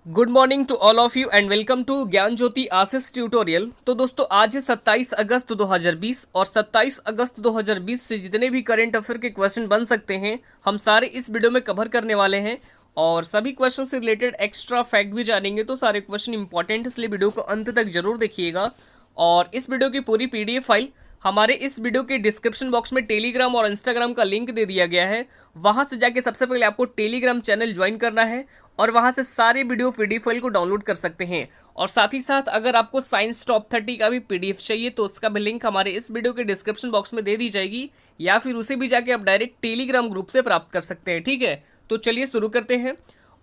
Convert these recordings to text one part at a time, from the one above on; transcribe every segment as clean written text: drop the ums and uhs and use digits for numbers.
Good morning to all of you and welcome to Gyan Jyoti Ashish tutorial. तो दोस्तों आज है 27 अगस्त 2020 और 27 अगस्त 2020 से जितने भी करंट अफेयर के क्वेश्चन बन सकते हैं हम सारे इस वीडियो में कवर करने वाले हैं और सभी क्वेश्चन से रिलेटेड एक्स्ट्रा फैक्ट भी जानेंगे। तो सारे क्वेश्चन इंपॉर्टेंट, इसलिए वीडियो को अंत तक जरूर देखिएगा। और इस वीडियो की पूरी पीडीएफ फाइल हमारे इस वीडियो के डिस्क्रिप्शन बॉक्स में टेलीग्राम और इंस्टाग्राम का लिंक दे दिया गया है। वहां से जाके सबसे पहले आपको टेलीग्राम चैनल ज्वाइन करना है और वहां से सारे वीडियो पीडीएफ फाइल को डाउनलोड कर सकते हैं। और साथ ही साथ अगर आपको साइंस टॉप 30 का भी पीडीएफ चाहिए तो उसका भी लिंक हमारे इस वीडियो के डिस्क्रिप्शन बॉक्स में दे दी जाएगी, या फिर उसे भी जाके आप डायरेक्ट टेलीग्राम ग्रुप से प्राप्त कर सकते हैं। ठीक है, तो चलिए शुरू करते हैं।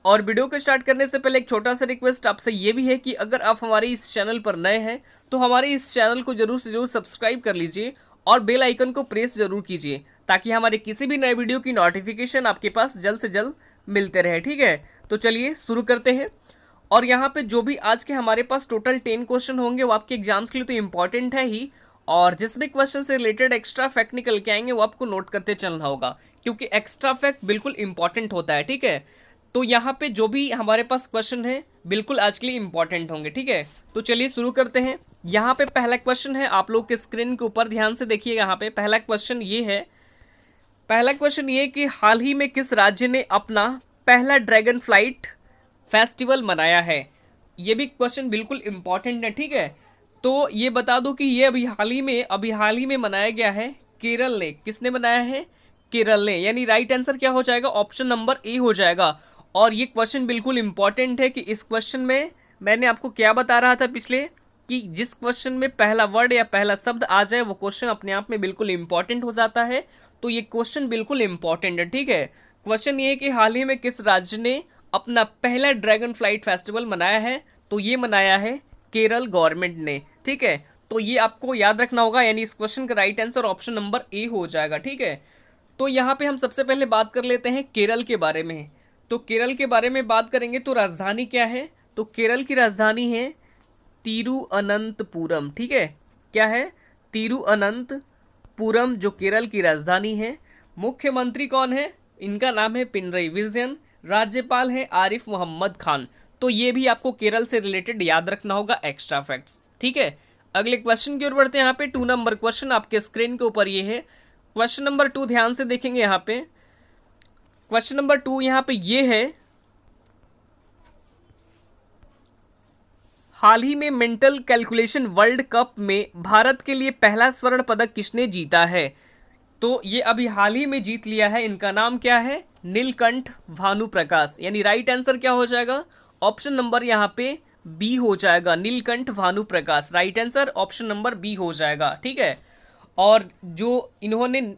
और वीडियो को स्टार्ट करने से पहले एक छोटा सा रिक्वेस्ट आपसे ये भी है कि अगर आप हमारे इस चैनल पर नए हैं तो हमारे इस चैनल को जरूर से जरूर सब्सक्राइब कर लीजिए और बेल आइकन को प्रेस जरूर कीजिए ताकि हमारे किसी भी नए वीडियो की नोटिफिकेशन आपके पास जल्द से जल्द मिलते रहे। ठीक है, तो चलिए शुरू करते हैं। और यहाँ पे जो भी आज के हमारे पास टोटल 10 क्वेश्चन होंगे वो आपके एग्जाम्स के लिए तो इंपॉर्टेंट है ही, और जिस भी क्वेश्चन से रिलेटेड एक्स्ट्रा फैक्ट निकल के आएंगे वो आपको नोट करते चलना होगा, क्योंकि एक्स्ट्रा फैक्ट बिल्कुल इंपॉर्टेंट होता है। ठीक है, तो यहाँ पे जो भी हमारे पास क्वेश्चन है बिल्कुल आज के लिए इंपॉर्टेंट होंगे। ठीक है, तो चलिए शुरू करते हैं। यहाँ पे पहला क्वेश्चन है, आप लोग के स्क्रीन के ऊपर ध्यान से देखिए। यहाँ पे पहला क्वेश्चन ये कि हाल ही में किस राज्य ने अपना पहला ड्रैगन फ्लाइट फेस्टिवल मनाया है। ये भी क्वेश्चन बिल्कुल इंपॉर्टेंट है। ठीक है, तो ये बता दो कि ये अभी हाल ही में मनाया गया है केरल ने। किसने मनाया है? केरल ने। यानी राइट आंसर क्या हो जाएगा? ऑप्शन नंबर ए हो जाएगा। और ये क्वेश्चन बिल्कुल इंपॉर्टेंट है कि इस क्वेश्चन में मैंने आपको क्या बता रहा था पिछले, कि जिस क्वेश्चन में पहला वर्ड या पहला शब्द आ जाए वो क्वेश्चन अपने आप में बिल्कुल इंपॉर्टेंट हो जाता है। तो ये क्वेश्चन बिल्कुल इंपॉर्टेंट है। ठीक है, क्वेश्चन ये है कि हाल ही में किस राज्य ने अपना पहला ड्रैगन फ्लाइट फेस्टिवल मनाया है। तो ये मनाया है केरल गवर्नमेंट ने। ठीक है, तो ये आपको याद रखना होगा, यानी इस क्वेश्चन का right answer option number A हो जाएगा। ठीक है, तो यहाँ पे हम सबसे पहले बात कर लेते हैं केरल के बारे में। तो केरल के बारे में बात करेंगे तो राजधानी क्या है? तो केरल की राजधानी है तिरुअनंतपुरम। ठीक है, क्या है? तिरुअनंतपुरम जो केरल की राजधानी है। मुख्यमंत्री कौन है? इनका नाम है पिनरई विजयन। राज्यपाल है आरिफ मोहम्मद खान। तो ये भी आपको केरल से रिलेटेड याद रखना होगा, एक्स्ट्रा फैक्ट्स। ठीक है, अगले क्वेश्चन की ओर बढ़ते हैं। यहाँ पे 2 नंबर क्वेश्चन आपके स्क्रीन के ऊपर ये है। क्वेश्चन नंबर 2 ध्यान से देखेंगे। यहाँ पे क्वेश्चन नंबर 2 यहाँ पे ये है, हाल ही में मेंटल कैलकुलेशन वर्ल्ड कप में भारत के लिए पहला स्वर्ण पदक किसने जीता है? तो ये अभी हाल ही में जीत लिया है। इनका नाम क्या है? नीलकंठ भानुप्रकाश। यानी राइट आंसर क्या हो जाएगा? ऑप्शन नंबर यहाँ पे बी हो जाएगा, Neelkanth Bhanuprakash. Right answer option number B हो जाएगा। ठीक है, और जो इन्होंने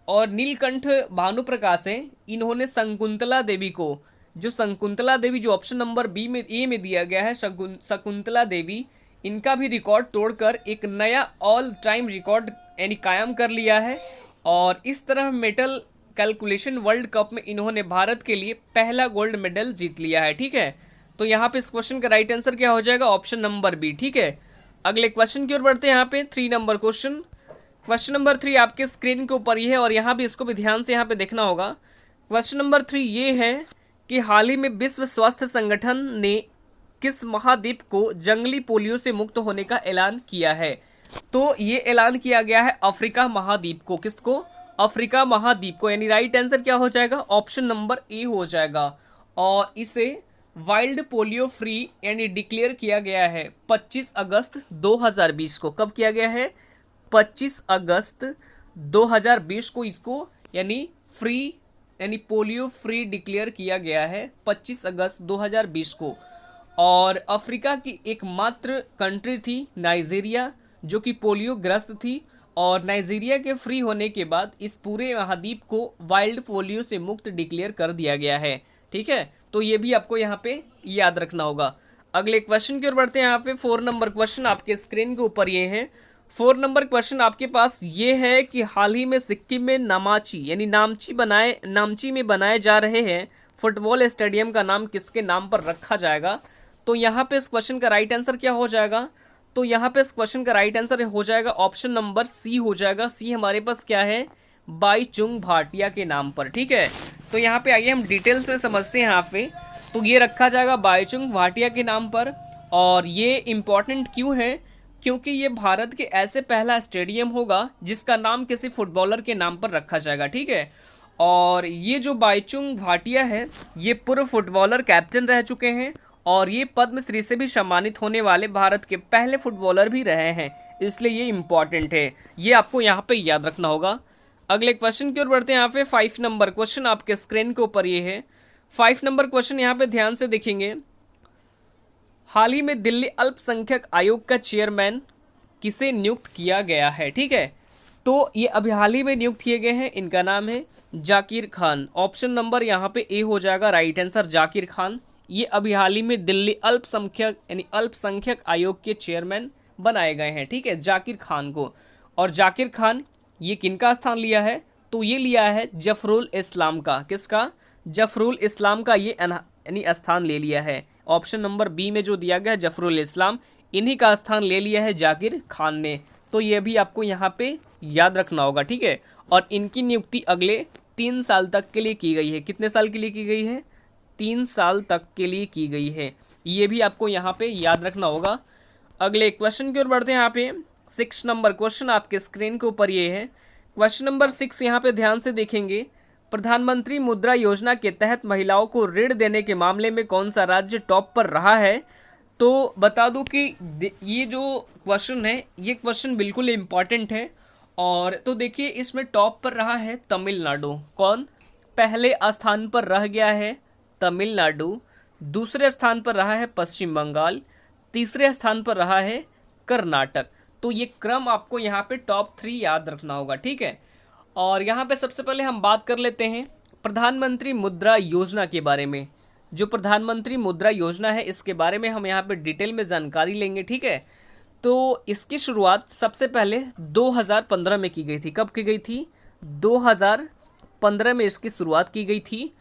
और नीलकंठ भानुप्रकाश है, इन्होंने शकुंतला देवी को, जो शकुंतला देवी जो ऑप्शन नंबर बी में ए में दिया गया है, शकुंतला देवी, इनका भी रिकॉर्ड तोड़कर एक नया ऑल टाइम रिकॉर्ड यानी कायम कर लिया है। और इस तरह मेटल कैलकुलेशन वर्ल्ड कप में इन्होंने भारत के लिए पहला गोल्ड मेडल जीत लिया है। ठीक है, तो यहाँ पे इस क्वेश्चन का राइट आंसर क्या हो जाएगा? Option number B. ठीक है, अगले क्वेश्चन की ओर बढ़ते हैं। यहाँ पे 3 नंबर क्वेश्चन, क्वेश्चन नंबर 3 आपके स्क्रीन के ऊपर ही है और यहाँ भी इसको भी ध्यान से यहाँ पे देखना होगा। क्वेश्चन नंबर 3 ये है कि हाल ही में विश्व स्वास्थ्य संगठन ने किस महाद्वीप को जंगली पोलियो से मुक्त होने का ऐलान किया है? तो ये ऐलान किया गया है अफ्रीका महाद्वीप को। किसको? अफ्रीका महाद्वीप को। यानी राइट आंसर क्या हो जाएगा? ऑप्शन नंबर ए हो जाएगा। और इसे वाइल्ड पोलियो फ्री यानी डिक्लेयर किया गया है 25 अगस्त 2020 को। कब किया गया है? 25 अगस्त 2020 को इसको यानी फ्री यानी पोलियो फ्री डिक्लेयर किया गया है 25 अगस्त 2020 को। और अफ्रीका की एकमात्र कंट्री थी नाइजीरिया, जो कि पोलियो ग्रस्त थी। और नाइजीरिया के फ्री होने के बाद इस पूरे महाद्वीप को वाइल्ड पोलियो से मुक्त डिक्लेयर कर दिया गया है। ठीक है, तो ये भी आपको यहाँ पे याद रखना होगा। अगले क्वेश्चन की ओर बढ़ते हैं। यहाँ पे 4 नंबर क्वेश्चन आपके स्क्रीन के ऊपर ये है। 4 नंबर क्वेश्चन आपके पास ये है कि हाल ही में सिक्किम में नामची यानी नामची में बनाए जा रहे हैं फुटबॉल स्टेडियम का नाम किसके नाम पर रखा जाएगा? तो यहाँ पे इस क्वेश्चन का राइट आंसर क्या हो जाएगा? तो यहाँ पे इस क्वेश्चन का राइट आंसर हो जाएगा ऑप्शन नंबर सी हो जाएगा। सी हमारे पास क्या है? बाईचुंग भाटिया के नाम पर। ठीक है, तो यहाँ पे आइए हम डिटेल्स में समझते हैं। यहाँ पे तो ये रखा जाएगा बाईचुंग भाटिया के नाम पर। और ये इम्पोर्टेंट क्यों है? क्योंकि ये भारत के ऐसे पहला स्टेडियम होगा जिसका नाम किसी फुटबॉलर के नाम पर रखा जाएगा, ठीक है। और ये जो बाईचुंग भाटिया है ये पूर्व फुटबॉलर कैप्टन रह चुके हैं और ये पद्मश्री से भी सम्मानित होने वाले भारत के पहले फुटबॉलर भी रहे हैं, इसलिए ये इम्पॉर्टेंट है, ये आपको यहाँ पे याद रखना होगा। अगले क्वेश्चन की ओर बढ़ते हैं। यहाँ पे 5 नंबर क्वेश्चन आपके स्क्रीन के ऊपर ये है। 5 नंबर क्वेश्चन यहाँ पे ध्यान से देखेंगे। हाल ही में दिल्ली अल्पसंख्यक आयोग का चेयरमैन किसे नियुक्त किया गया है, ठीक है। तो ये अभी हाल ही में नियुक्त किए गए हैं, इनका नाम है जाकिर खान। ऑप्शन नंबर यहाँ पे ए हो जाएगा राइट आंसर, जाकिर खान। ये अभी हाल ही में दिल्ली अल्पसंख्यक यानी अल्पसंख्यक आयोग के चेयरमैन बनाए गए हैं, ठीक है, जाकिर खान को। और जाकिर खान ये किनका स्थान लिया है? तो ये लिया है जफरुल इस्लाम का। किसका? जफरुल इस्लाम का ये यानी स्थान ले लिया है। ऑप्शन नंबर बी में जो दिया गया है जफरुल इस्लाम, इन्हीं का स्थान ले लिया है जाकिर खान ने। तो ये भी आपको यहाँ पे याद रखना होगा, ठीक है। और इनकी नियुक्ति अगले 3 साल तक के लिए की गई है। कितने साल के लिए की गई है? 3 साल तक के लिए की गई है, ये भी आपको यहाँ पे याद रखना होगा। अगले क्वेश्चन की ओर बढ़ते हैं। यहाँ पे 6 नंबर क्वेश्चन आपके स्क्रीन के ऊपर ये है। क्वेश्चन नंबर 6 यहाँ पे ध्यान से देखेंगे। प्रधानमंत्री मुद्रा योजना के तहत महिलाओं को ऋण देने के मामले में कौन सा राज्य टॉप पर रहा है? तो बता दूं कि ये जो क्वेश्चन है ये क्वेश्चन बिल्कुल इम्पॉर्टेंट है। और तो देखिए इसमें टॉप पर रहा है तमिलनाडु। कौन पहले स्थान पर रह गया है? तमिलनाडु। दूसरे स्थान पर रहा है पश्चिम बंगाल। तीसरे स्थान पर रहा है कर्नाटक। तो ये क्रम आपको यहाँ पे टॉप 3 याद रखना होगा, ठीक है। और यहाँ पे सबसे पहले हम बात कर लेते हैं प्रधानमंत्री मुद्रा योजना के बारे में। जो प्रधानमंत्री मुद्रा योजना है इसके बारे में हम यहाँ पे डिटेल में जानकारी लेंगे, ठीक है। तो इसकी शुरुआत सबसे पहले 2015 में की गई थी। कब की गई थी? 2015 में इसकी शुरुआत की गई थी।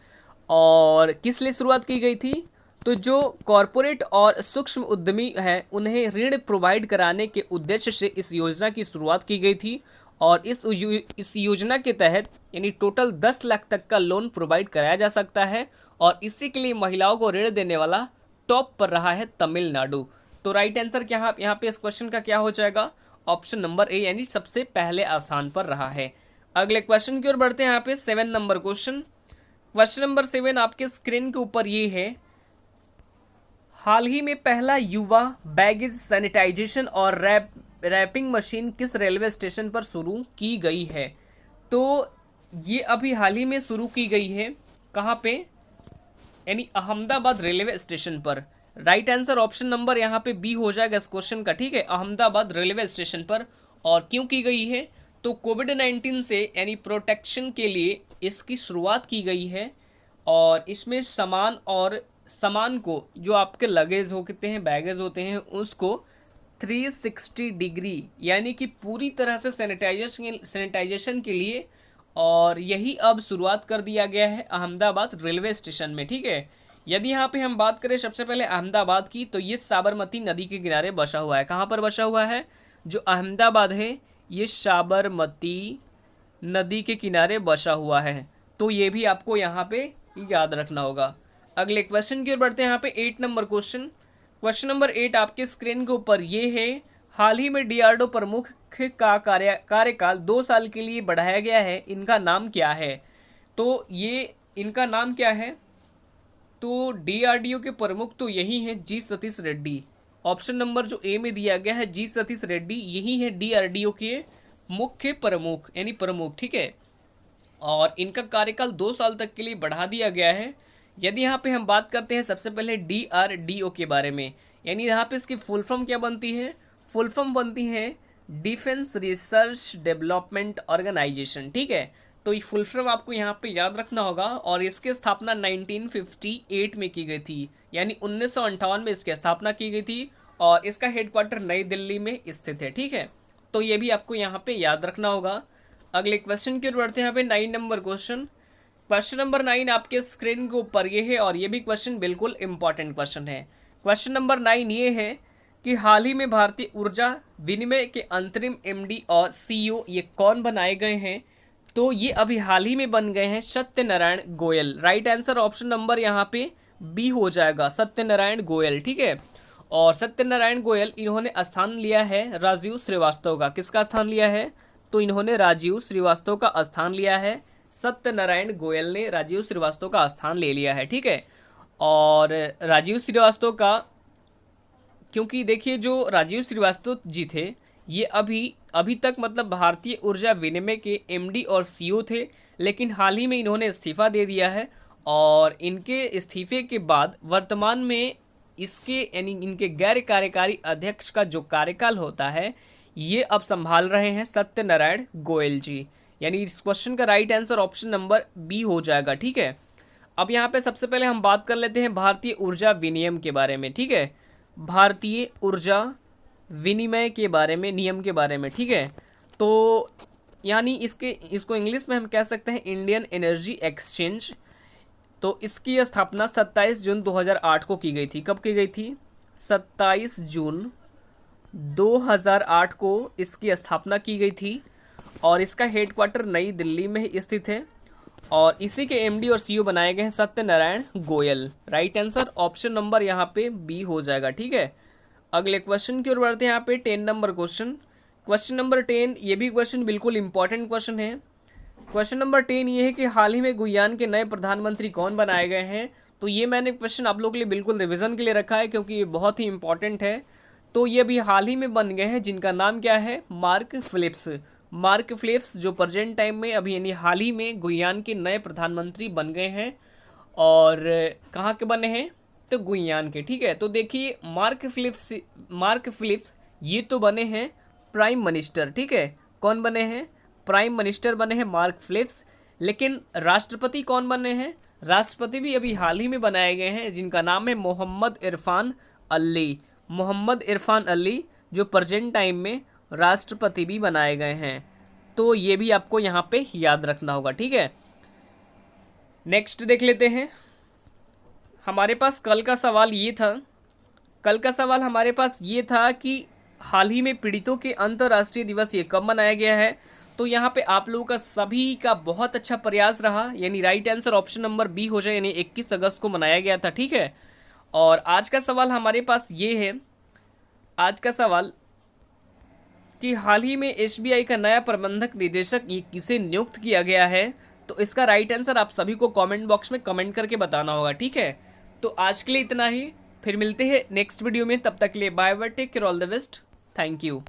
और किस लिए शुरुआत की गई थी? तो जो कॉरपोरेट और सूक्ष्म उद्यमी हैं उन्हें ऋण प्रोवाइड कराने के उद्देश्य से इस योजना की शुरुआत की गई थी। और इस योजना के तहत यानी टोटल 10 लाख तक का लोन प्रोवाइड कराया जा सकता है। और इसी के लिए महिलाओं को ऋण देने वाला टॉप पर रहा है तमिलनाडु। तो राइट आंसर क्या यहाँ पे इस क्वेश्चन का क्या हो जाएगा? ऑप्शन नंबर ए यानी सबसे पहले स्थान पर रहा है। अगले क्वेश्चन की ओर बढ़ते हैं। यहाँ पे 7 नंबर क्वेश्चन। क्वेश्चन नंबर 7 आपके स्क्रीन के ऊपर ये है। हाल ही में पहला युवा बैगेज सैनिटाइजेशन और रैपिंग मशीन किस रेलवे स्टेशन पर शुरू की गई है? तो ये अभी हाल ही में शुरू की गई है। कहाँ पे? यानी अहमदाबाद रेलवे स्टेशन पर। राइट आंसर ऑप्शन नंबर यहाँ पे बी हो जाएगा इस क्वेश्चन का, ठीक है, अहमदाबाद रेलवे स्टेशन पर। और क्यों की गई है? तो कोविड-19 से यानी प्रोटेक्शन के लिए इसकी शुरुआत की गई है। और इसमें सामान को जो आपके लगेज होते हैं, बैगेज होते हैं, उसको 360 डिग्री यानी कि पूरी तरह से सैनिटाइजेशन के लिए और यही अब शुरुआत कर दिया गया है अहमदाबाद रेलवे स्टेशन में, ठीक है। यदि यहाँ पे हम बात करें सबसे पहले अहमदाबाद की, तो ये साबरमती नदी के किनारे बसा हुआ है। कहाँ पर बसा हुआ है? जो अहमदाबाद है ये साबरमती नदी के किनारे बसा हुआ है। तो ये भी आपको यहाँ पे याद रखना होगा। अगले क्वेश्चन की ओर बढ़ते हैं। यहाँ पे 8 नंबर क्वेश्चन। क्वेश्चन नंबर 8 आपके स्क्रीन के ऊपर ये है। हाल ही में डीआरडीओ प्रमुख का कार्यकाल 2 साल के लिए बढ़ाया गया है, इनका नाम क्या है? तो ये इनका नाम क्या है? तो डीआरडीओ के प्रमुख तो यही हैं जी सतीश रेड्डी। ऑप्शन नंबर जो ए में दिया गया है जी सतीश रेड्डी, यही है डीआरडीओ के मुख्य प्रमुख यानी प्रमुख, ठीक है। और इनका कार्यकाल 2 साल तक के लिए बढ़ा दिया गया है। यदि यहाँ पे हम बात करते हैं सबसे पहले डीआरडीओ के बारे में, यानी यहाँ पे इसकी फुल फॉर्म क्या बनती है? फुल फॉर्म बनती है डिफेंस रिसर्च डेवलपमेंट ऑर्गेनाइजेशन, ठीक है। तो ये फुल फॉर्म आपको यहाँ पे याद रखना होगा। और इसकी स्थापना 1958 में की गई थी, यानी 1958 में इसकी स्थापना की गई थी। और इसका हेडक्वार्टर नई दिल्ली में स्थित है, ठीक है। तो ये भी आपको यहाँ पे याद रखना होगा। अगले क्वेश्चन की ओर बढ़ते हैं। यहाँ पे 9 नंबर क्वेश्चन। क्वेश्चन नंबर 9 आपके स्क्रीन के ऊपर ये है और ये भी क्वेश्चन बिल्कुल इंपॉर्टेंट क्वेश्चन है। क्वेश्चन नंबर 9 ये है कि हाल ही में भारतीय ऊर्जा विनिमय के अंतरिम एमडी और सीईओ ये कौन बनाए गए हैं? तो ये अभी हाल ही में बन गए हैं Satyanarayan Goyal. Right answer option number यहाँ पे बी हो जाएगा, सत्यनारायण गोयल। ठीक है, और सत्यनारायण गोयल इन्होंने स्थान लिया है राजीव श्रीवास्तव का। किसका स्थान लिया है? तो इन्होंने राजीव श्रीवास्तव का स्थान लिया है। सत्यनारायण गोयल ने राजीव श्रीवास्तव का स्थान ले लिया है। ठीक है, और राजीव श्रीवास्तव का, क्योंकि देखिए जो राजीव श्रीवास्तव जी थे ये अभी तक मतलब भारतीय ऊर्जा विनिमय के एमडी और सीईओ थे, लेकिन हाल ही में इन्होंने इस्तीफा दे दिया है। और इनके इस्तीफे के बाद वर्तमान में इसके यानी इनके गैर कार्यकारी अध्यक्ष का जो कार्यकाल होता है ये अब संभाल रहे हैं सत्यनारायण गोयल जी। यानी इस क्वेश्चन का right answer option number B हो जाएगा। ठीक है, अब यहाँ पे सबसे पहले हम बात कर लेते हैं भारतीय ऊर्जा विनियम के बारे में। ठीक है, भारतीय ऊर्जा विनिमय के बारे में, नियम के बारे में। ठीक है, तो यानी इसको इंग्लिश में हम कह सकते हैं इंडियन एनर्जी एक्सचेंज। तो इसकी स्थापना 27 जून 2008 को की गई थी। कब की गई थी? 27 जून 2008 को इसकी स्थापना की गई थी, और इसका हेडक्वार्टर नई दिल्ली में स्थित है, और इसी के एमडी और सीईओ बनाए गए हैं Satyanarayan Goyal. Right answer option number यहाँ पे बी हो जाएगा। ठीक है, अगले क्वेश्चन की ओर बढ़ते हैं। यहाँ पे 10 नंबर क्वेश्चन नंबर 10, ये भी क्वेश्चन बिल्कुल इंपॉर्टेंट क्वेश्चन है। क्वेश्चन नंबर 10 ये है कि हाल ही में गुयान के नए प्रधानमंत्री कौन बनाए गए हैं। तो ये मैंने क्वेश्चन आप लोगों के लिए बिल्कुल रिवीजन के लिए रखा है, क्योंकि ये बहुत ही इंपॉर्टेंट है। तो ये अभी हाल ही में बन गए हैं, जिनका नाम क्या है? Mark Philips. मार्क फिलिप्स जो प्रेजेंट टाइम में अभी यानी हाल ही में गुयान के नए प्रधानमंत्री बन गए हैं। और कहाँ के बने हैं? तो गुयान के। ठीक है, तो देखिए मार्क फिलिप्स ये तो बने हैं प्राइम मिनिस्टर। ठीक है, कौन बने हैं? प्राइम मिनिस्टर बने हैं मार्क फिलिप्स। लेकिन राष्ट्रपति कौन बने हैं? राष्ट्रपति भी अभी हाल ही में बनाए गए हैं, जिनका नाम है मोहम्मद इरफान अली। मोहम्मद इरफान अली जो प्रेजेंट टाइम में राष्ट्रपति भी बनाए गए हैं। तो ये भी आपको यहाँ पे याद रखना होगा। ठीक है, नेक्स्ट देख लेते हैं। हमारे पास कल का सवाल हमारे पास ये था कि हाल ही में पीड़ितों के अंतर्राष्ट्रीय दिवस ये कब मनाया गया है। तो यहाँ पे आप लोगों का सभी का बहुत अच्छा प्रयास रहा, यानी right answer option number B हो जाए, यानी 21 अगस्त को मनाया गया था। ठीक है, और आज का सवाल हमारे पास ये है, आज का सवाल कि हाल ही में एसबीआई का नया प्रबंधक निदेशक ये किसे नियुक्त किया गया है। तो इसका राइट आंसर आप सभी को कमेंट बॉक्स में कमेंट करके बताना होगा। ठीक है, तो आज के लिए इतना ही, फिर मिलते हैं नेक्स्ट वीडियो में। तब तक के लिए bye bye, take care, all the best, thank you.